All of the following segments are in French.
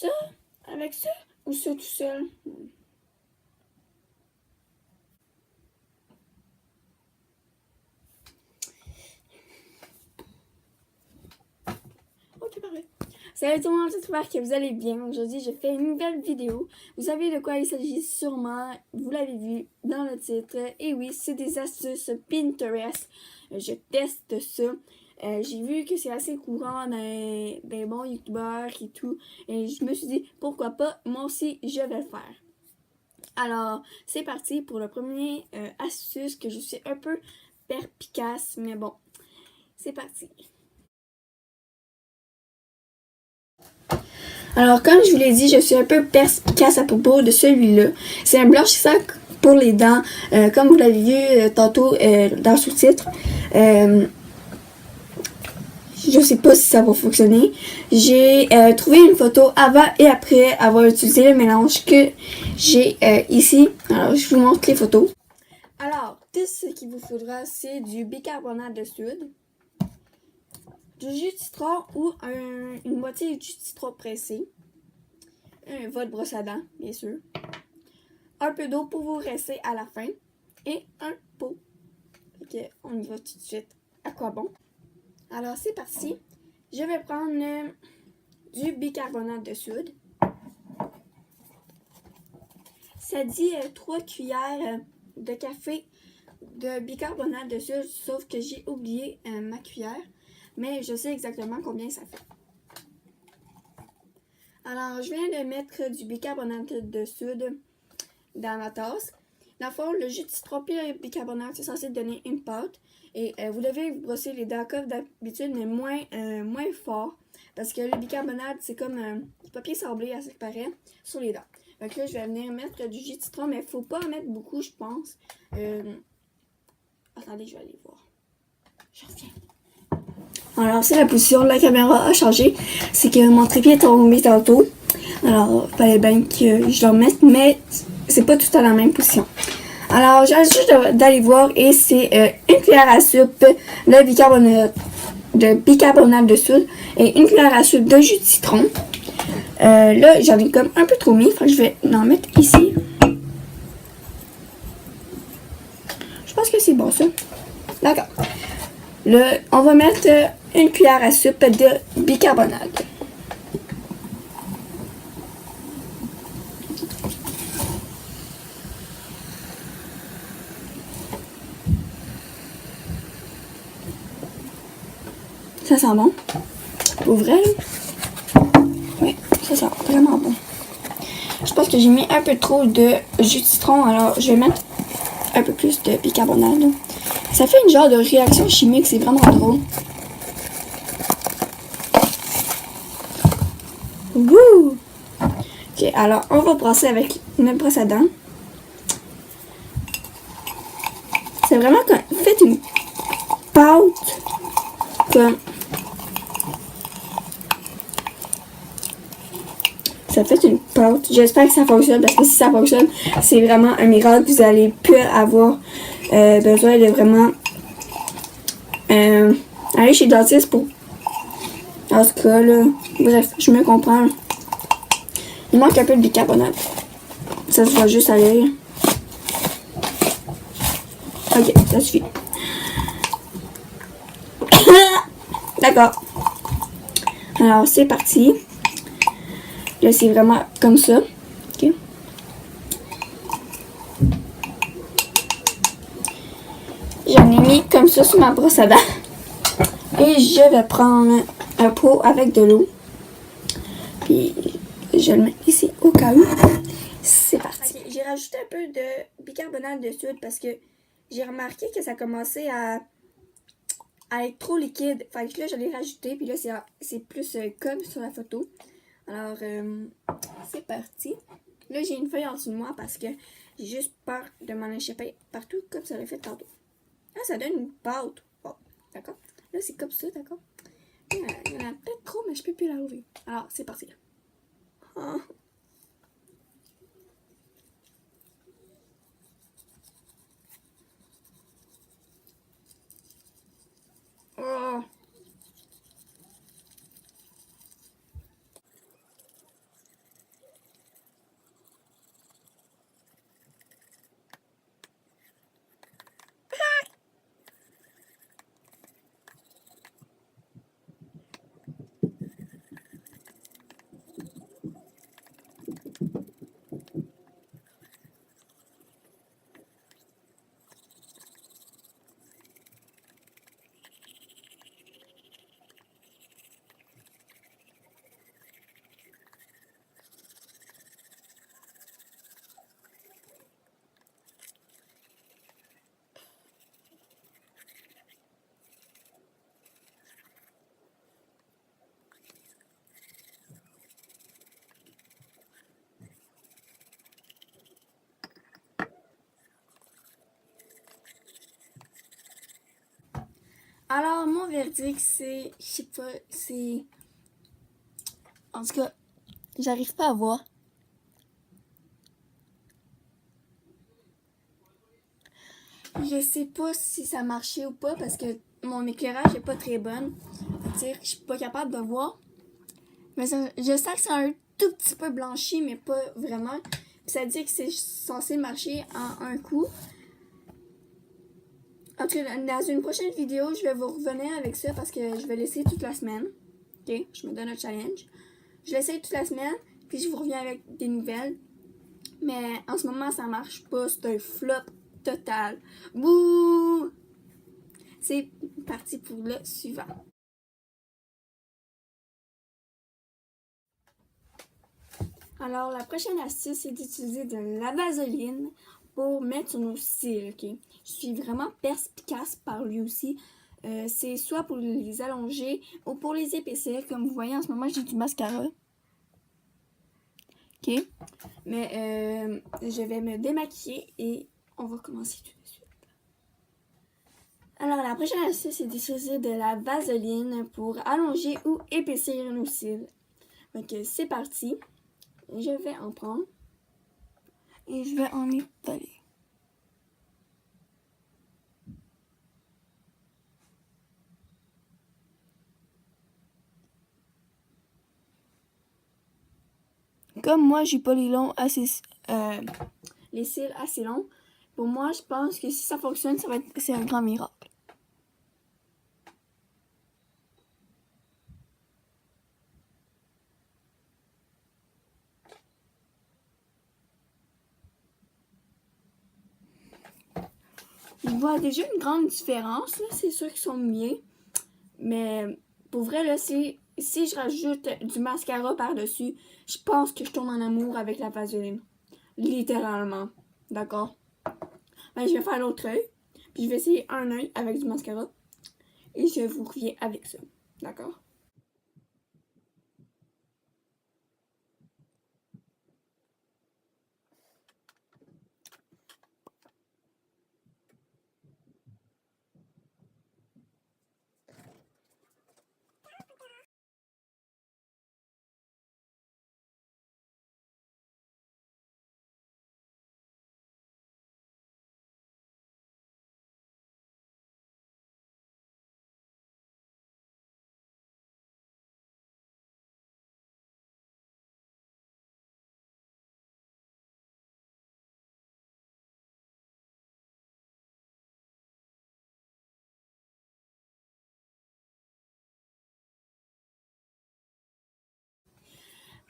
ça avec ça ou ça tout seul? Ok, parfait. Salut tout le monde, j'espère que vous allez bien. Aujourd'hui, je fais une nouvelle vidéo. Vous savez de quoi il s'agit sûrement. Vous l'avez vu dans le titre. Et oui, c'est des astuces Pinterest. Je teste ça. J'ai vu que c'est assez courant dans des bons youtubeurs et tout. Et je me suis dit, pourquoi pas, moi aussi, je vais le faire. Alors, c'est parti pour le premier astuce que je suis un peu perspicace. Mais bon, c'est parti. Alors, comme je vous l'ai dit, je suis un peu perspicace à propos de celui-là. C'est un blanchissant pour les dents, comme vous l'avez vu tantôt dans le sous-titre. Je sais pas si ça va fonctionner. J'ai trouvé une photo avant et après avoir utilisé le mélange que j'ai ici. Alors, je vous montre les photos. Alors, tout ce qu'il vous faudra, c'est du bicarbonate de soude, du jus de citron ou une moitié de jus de citron pressé, votre brosse à dents, bien sûr, un peu d'eau pour vous rester à la fin et un pot. Ok, on y va tout de suite. À quoi bon? Alors, c'est parti. Je vais prendre du bicarbonate de soude. Ça dit 3 cuillères de café de bicarbonate de soude, sauf que j'ai oublié ma cuillère, mais je sais exactement combien ça fait. Alors, je viens de mettre du bicarbonate de soude dans la tasse. Dans le fond, le jus de citron et le bicarbonate, c'est censé donner une pâte. Et vous devez vous brosser les dents comme d'habitude, mais moins fort. Parce que le bicarbonate, c'est comme du papier sablé, à ce qui paraît, sur les dents. Donc là, je vais venir mettre du jus de citron, mais il ne faut pas en mettre beaucoup, je pense. Attendez, je vais aller voir. Je reviens. Alors, c'est la position de la caméra a changé. C'est que mon trépied est tombé tantôt. Alors, il fallait bien que je le remette, mais c'est pas tout à la même position. Alors, j'ai juste d'aller voir et c'est une cuillère à soupe de bicarbonate de soude et une cuillère à soupe de jus de citron. Là, j'en ai comme un peu trop mis, fait que je vais en mettre ici. Je pense que c'est bon ça. D'accord. Là, on va mettre une cuillère à soupe de bicarbonate. Ça sent bon. Pour vrai, oui, ça sent vraiment bon. Je pense que j'ai mis un peu trop de jus de citron, alors je vais mettre un peu plus de bicarbonate. Là. Ça fait une genre de réaction chimique, c'est vraiment drôle. Wouh! Ok, alors on va brosser avec notre brosse à dents. C'est vraiment comme, faites une pâte comme ça fait une pâte. J'espère que ça fonctionne parce que si ça fonctionne, c'est vraiment un miracle. Vous allez plus avoir besoin de vraiment aller chez le dentiste pour. En ce cas, là, bref, je me comprends. Il manque un peu de bicarbonate. Ça se voit juste à l'œil. Ok, ça suffit. D'accord. Alors, c'est parti. Là, c'est vraiment comme ça. Ok. J'en ai mis comme ça sur ma brosse à dents. Et je vais prendre un pot avec de l'eau. Puis, je le mets ici au cas où. C'est parti. Okay, j'ai rajouté un peu de bicarbonate de soude parce que j'ai remarqué que ça commençait à être trop liquide. Fait que là, je l'ai rajouté. Puis là, c'est plus comme sur la photo. Alors, c'est parti. Là, j'ai une feuille en dessous de moi parce que j'ai juste peur de m'en échapper partout comme ça l'a fait tantôt. Ah, ça donne une pâte. Bon, d'accord. Là, c'est comme ça, d'accord. Il y en a peut-être trop, mais je peux plus la ouvrir. Alors, c'est parti. Oh. Oh. Alors, mon verdict, c'est... Je sais pas, c'est... En tout cas, j'arrive pas à voir. Je sais pas si ça marchait ou pas parce que mon éclairage est pas très bon. C'est-à-dire que je suis pas capable de voir. Mais ça, je sens que c'est un tout petit peu blanchi, mais pas vraiment. Puis ça dit que c'est censé marcher en un coup. En tout cas, dans une prochaine vidéo, je vais vous revenir avec ça parce que je vais l'essayer toute la semaine. Ok? Je me donne un challenge. Je l'essaye toute la semaine, puis je vous reviens avec des nouvelles. Mais en ce moment, ça marche pas. C'est un flop total. Bouh! C'est parti pour le suivant. Alors, la prochaine astuce, c'est d'utiliser de la vaseline pour mettre sur nos cils, ok? Je suis vraiment perspicace par lui aussi. C'est soit pour les allonger ou pour les épaissir. Comme vous voyez, en ce moment, j'ai du mascara. Ok? Mais je vais me démaquiller et on va commencer tout de suite. Alors, la prochaine astuce, c'est d'utiliser de la vaseline pour allonger ou épaissir nos cils. Donc, c'est parti. Je vais en prendre et je vais en étaler. Comme moi, j'ai pas les cils assez longs, pour moi, je pense que si ça fonctionne, c'est un grand miracle. Je vois déjà une grande différence, là. C'est sûr qu'ils sont mouillés. Mais pour vrai, là, si je rajoute du mascara par-dessus, je pense que je tombe en amour avec la vaseline. Littéralement. D'accord? Ben, je vais faire l'autre œil. Puis je vais essayer un œil avec du mascara. Et je vous reviens avec ça. D'accord?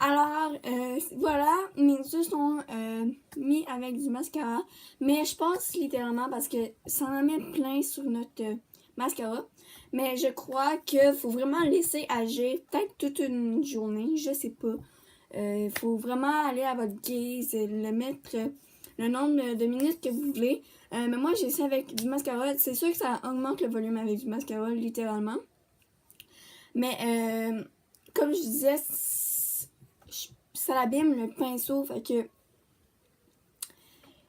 Alors, voilà, mes yeux sont mis avec du mascara. Mais je pense littéralement parce que ça en met plein sur notre mascara. Mais je crois qu'il faut vraiment laisser agir peut-être toute une journée, je sais pas. Il faut vraiment aller à votre guise, le mettre le nombre de minutes que vous voulez. Mais moi, j'ai ça avec du mascara. C'est sûr que ça augmente le volume avec du mascara, littéralement. Mais comme je disais, ça l'abîme le pinceau. Fait que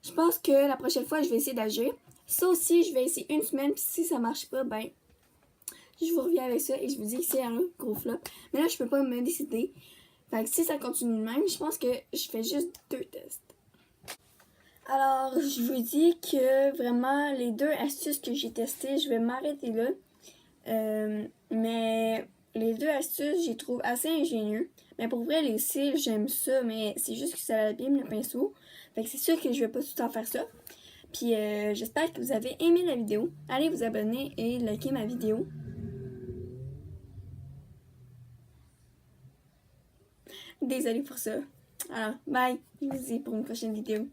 je pense que la prochaine fois, je vais essayer d'agir. Ça aussi, je vais essayer une semaine. Puis si ça marche pas, ben, je vous reviens avec ça et je vous dis que c'est un gros flop. Mais là, je peux pas me décider. Fait que si ça continue de même, je pense que je fais juste 2 tests. Alors, je vous dis que vraiment, les 2 astuces que j'ai testées, je vais m'arrêter là. Mais les 2 astuces, je les trouve assez ingénieux. Mais pour vrai, les cils, j'aime ça, mais c'est juste que ça abîme le pinceau. Fait que c'est sûr que je vais pas tout le temps faire ça. Puis j'espère que vous avez aimé la vidéo. Allez vous abonner et liker ma vidéo. Désolée pour ça. Alors, bye. Je vous dis pour une prochaine vidéo.